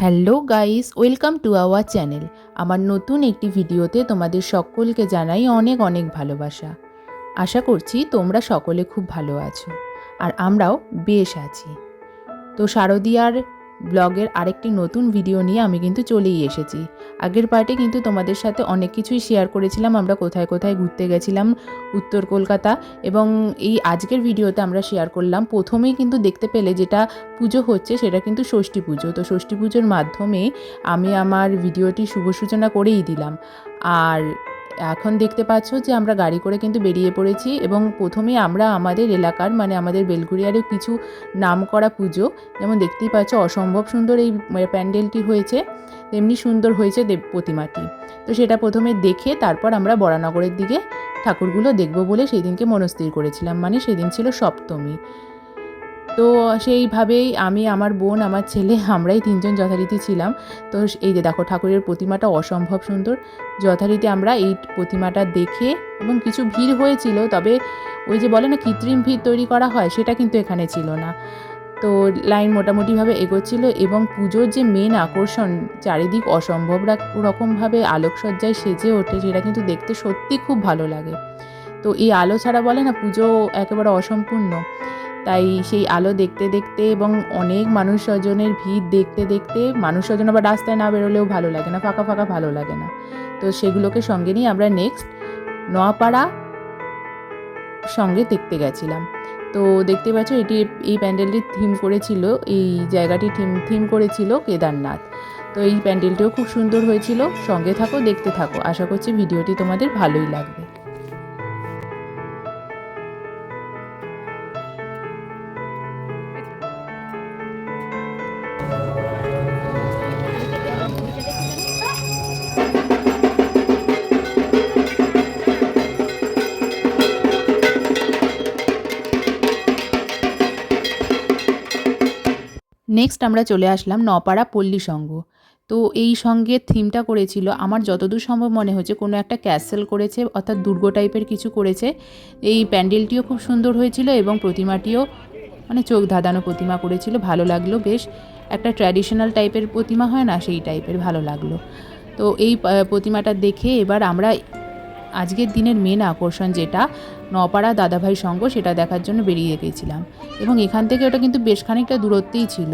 Hello guys, welcome to our channel. আমার নতুন একটি ভিডিওতে তোমাদের সকলকে জানাই অনেক অনেক ভালোবাসা। আশা করছি তোমরা সকলে খুব ভালো আছো, আর আমরাও বেশ আছি। তো শারদিয়ার ব্লগের আরেকটি নতুন ভিডিও নিয়ে আমি কিন্তু চলেই এসেছি। আগের পার্টে কিন্তু তোমাদের সাথে অনেক কিছুই শেয়ার করেছিলাম, আমরা কোথায় কোথায় ঘুরতে গেছিলাম উত্তর কলকাতা, এবং এই আজকের ভিডিওতে আমরা শেয়ার করলাম। প্রথমেই কিন্তু দেখতে পেলে যেটা পুজো হচ্ছে সেটা কিন্তু ষষ্ঠী পুজো। তো ষষ্ঠী পুজোর মাধ্যমে আমি আমার ভিডিওটি শুভ সূচনা করেই দিলাম। আর এখন দেখতে পাচ্ছ যে আমরা গাড়ি করে কিন্তু বেরিয়ে পড়েছি, এবং প্রথমেই আমরা আমাদের এলাকার মানে আমাদের বেলঘরিয়ারও কিছু নামকরা পুজো, যেমন দেখতেই পাচ্ছ অসম্ভব সুন্দর এই প্যান্ডেলটি হয়েছে, তেমনি সুন্দর হয়েছে দেব প্রতিমাটি। তো সেটা প্রথমে দেখে তারপর আমরা বরানগরের দিকে ঠাকুরগুলো দেখব বলে সেই দিনকে মনস্থির করেছিলাম, মানে সেদিন ছিল সপ্তমী। তো সেইভাবেই আমি, আমার বোন, আমার ছেলে, আমরাই তিনজন যথারীতি ছিলাম। তো এই যে দেখো ঠাকুরের প্রতিমাটা অসম্ভব সুন্দর। যথারীতি আমরা এই প্রতিমাটা দেখে, এবং কিছু ভিড় হয়েছিল, তবে ওই যে বলে না কৃত্রিম ভিড় তৈরি করা হয়, সেটা কিন্তু এখানে ছিল না। তো লাইন মোটামুটিভাবে এগোচ্ছিল, এবং পুজোর যে মেন আকর্ষণ, চারিদিক অসম্ভব রকমভাবে আলোকসজ্জায় সেজে ওঠে, সেটা কিন্তু দেখতে সত্যি খুব ভালো লাগে। তো এই আলো ছাড়া বলে না পুজো একেবারে অসম্পূর্ণ। তাই সেই আলো দেখতে দেখতে এবং অনেক মানুষ স্বজনের ভিড় দেখতে দেখতে, মানুষ স্বজন আবার রাস্তায় না বেরোলেও ভালো লাগে না, ফাঁকা ফাঁকা ভালো লাগে না। তো সেগুলোকে সঙ্গে নিয়ে আমরা নেক্সট নোয়াপাড়া সঙ্গে দেখতে গেছিলাম। তো দেখতে পাচ্ছ এটি, এই প্যান্ডেলটির থিম করেছিল, এই জায়গাটি থিম করেছিল কেদারনাথ। তো এই প্যান্ডেলটিও খুব সুন্দর হয়েছিল। সঙ্গে থাকো, দেখতে থাকো, আশা করছি ভিডিওটি তোমাদের ভালোই লাগবে। নেক্সট আমরা চলে আসলাম নপাড়া পল্লী সংঘ। তো এই সঙ্গের থিমটা করেছিল, আমার যতদূর সম্ভব মনে হচ্ছে কোনো একটা ক্যাসেল করেছে, অর্থাৎ দুর্গ টাইপের কিছু করেছে। এই প্যান্ডেলটিও খুব সুন্দর হয়েছিল, এবং প্রতিমাটিও মানে চোখ ধাঁধানো প্রতিমা করেছিল, ভালো লাগলো বেশ। একটা ট্র্যাডিশনাল টাইপের প্রতিমা হয় না, সেই টাইপের ভালো লাগলো। তো এই প্রতিমাটা দেখে এবার আমরা আজকের দিনের মেন আকর্ষণ যেটা নপাড়া দাদাভাই সংঘ, সেটা দেখার জন্য বেরিয়ে গেছিলাম। এবং এখান থেকে ওটা কিন্তু বেশ খানিকটা দূরত্বেই ছিল,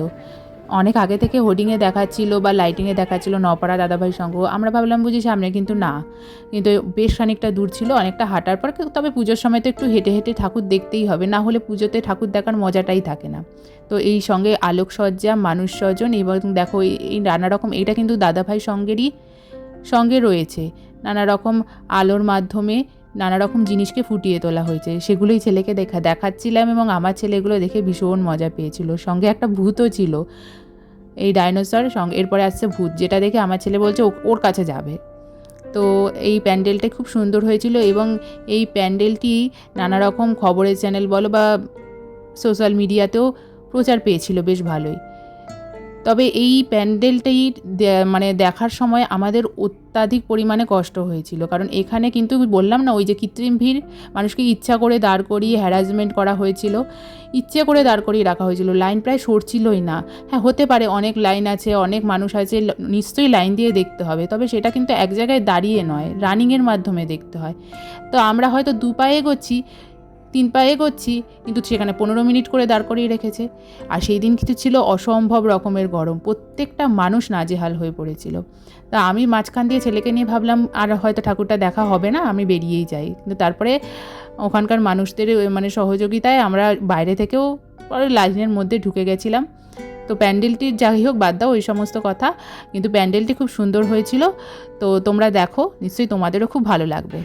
অনেক আগে থেকে হোর্ডিংয়ে দেখাচ্ছিল বা লাইটিংয়ে দেখাচ্ছিল নপাড়া দাদাভাই সংঘ। আমরা ভাবলাম বুঝি সামনে, কিন্তু না, কিন্তু বেশ খানিকটা দূর ছিল, অনেকটা হাঁটার পর। তবে পুজোর সময় তো একটু হেঁটে হেঁটে ঠাকুর দেখতেই হবে, না হলে পুজোতে ঠাকুর দেখার মজাটাই থাকে না। তো এই সঙ্গে আলোকসজ্জা, মানুষ স্বজন, এবং দেখো এই নানা রকম, এটা কিন্তু দাদাভাই সঙ্গেরই সঙ্গে রয়েছে নানা রকম আলোর মাধ্যমে নানা রকম জিনিসকে ফুটিয়ে তোলা হয়েছে, সেগুলোই ছেলেকে দেখাচ্ছিলাম, এবং আমার ছেলে এগুলো দেখে ভীষণ মজা পেয়েছিল। সঙ্গে একটা ভূতও ছিল, এই ডাইনোসর সঙ্গে, এরপরে আসছে ভূত, যেটা দেখে আমার ছেলে বলছে ওর কাছে যাবে। তো এই প্যান্ডেলটা খুব সুন্দর হয়েছিল, এবং এই প্যান্ডেলটি নানা রকম খবরের চ্যানেল বলো বা সোশ্যাল মিডিয়াতেও প্রচার পেয়েছিল বেশ ভালোই। তবে এই প্যান্ডেলটাই মানে দেখার সময় আমাদের অত্যাধিক পরিমাণে কষ্ট হয়েছিল, কারণ এখানে কিন্তু বললাম না ওই যে কৃত্রিম ভিড়, মানুষকে ইচ্ছা করে দাঁড় করিয়ে হ্যারাসমেন্ট করা হয়েছিল, ইচ্ছে করে দাঁড় করিয়ে রাখা হয়েছিল, লাইন প্রায় সরছিলই না। হ্যাঁ, হতে পারে অনেক লাইন আছে, অনেক মানুষ আছে, নিশ্চয়ই লাইন দিয়ে দেখতে হবে, তবে সেটা কিন্তু এক জায়গায় দাঁড়িয়ে নয়, রানিংয়ের মাধ্যমে দেখতে হয়। তো আমরা হয়তো 2 পায়ে এগোচ্ছি, 3 পায়ে এগোচ্ছি, কিন্তু সেখানে 15 মিনিট করে দাঁড় করিয়ে রেখেছে। আর সেই দিন কিন্তু ছিল অসম্ভব রকমের গরম, প্রত্যেকটা মানুষ নাজেহাল হয়ে পড়েছিল। তা আমি মাঝখান দিয়ে ছেলেকে নিয়ে ভাবলাম আর হয়তো ঠাকুরটা দেখা হবে না, আমি বেরিয়েই যাই। কিন্তু তারপরে ওখানকার মানুষদের মানে সহযোগিতায় আমরা বাইরে থেকেও পরে লাইনের মধ্যে ঢুকে গেছিলাম। তো প্যান্ডেলটির যাই হোক বাদ দাও ওই সমস্ত কথা, কিন্তু প্যান্ডেলটি খুব সুন্দর হয়েছিল। তো তোমরা দেখো, নিশ্চয়ই তোমাদেরও খুব ভালো লাগবে।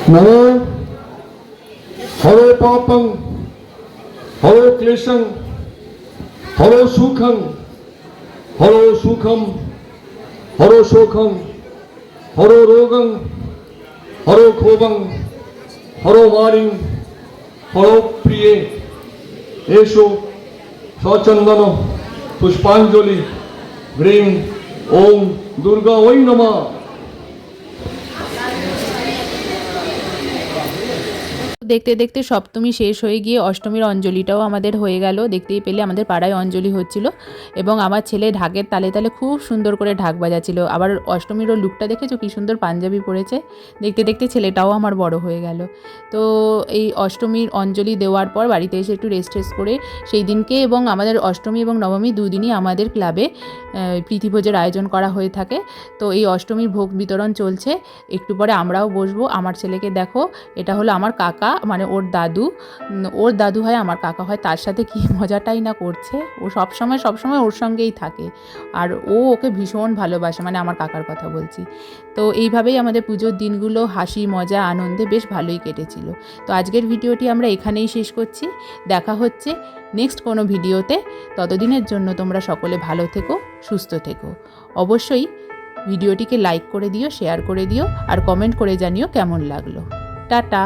नमः हरो पापं हरो क्लेशं हरो सुखं हरो सुखम हरो शोकं हरो रोगं हरो क्षोभं हरो वारिं हरो प्रिये एषो सचंदन पुष्पांजलि ह्रीं ओम दुर्गा वै नमः। দেখতে দেখতে সপ্তমী শেষ হয়ে গিয়ে অষ্টমীর অঞ্জলিটাও আমাদের হয়ে গেল। দেখতেই পেলে আমাদের পাড়ায় অঞ্জলি হচ্ছিল এবং আমার ছেলে ঢাকের তালে তালে খুব সুন্দর করে ঢাক বাজাচ্ছিল। আবার অষ্টমীরও লুকটা দেখেছো কি সুন্দর পাঞ্জাবি পরেছে। দেখতে দেখতে ছেলেটাও আমার বড় হয়ে গেল। তো এই অষ্টমীর অঞ্জলি দেওয়ার পর বাড়িতে এসে একটু রেস্ট করে সেই দিনকে এবং আমাদের অষ্টমী এবং নবমী দুদিনই আমাদের ক্লাবে প্রীতিভোজের আয়োজন করা হয়ে থাকে। তো এই অষ্টমীর ভোগ বিতরণ চলছে, একটু পরে আমরাও বসবো। আমার ছেলেকে দেখো, এটা হলো আমার কাকা, মানে ওর দাদু হয়, আমার কাকা হয়। তার সাথে কি মজাটাই না করছে। ও সবসময় ওর সঙ্গেই থাকে আর ও ওকে ভীষণ ভালোবাসে, মানে আমার কাকার কথা বলছি। তো এইভাবেই আমাদের পুজোর দিনগুলো হাসি মজা আনন্দে বেশ ভালোই কেটেছিল। তো আজকের ভিডিওটি আমরা এখানেই শেষ করছি। দেখা হচ্ছে নেক্সট কোনো ভিডিওতে। ততদিনের জন্য তোমরা সকলে ভালো থেকো, সুস্থ থেকো। অবশ্যই ভিডিওটিকে লাইক করে দিও, শেয়ার করে দিও আর কমেন্ট করে জানিও কেমন লাগলো। টাটা।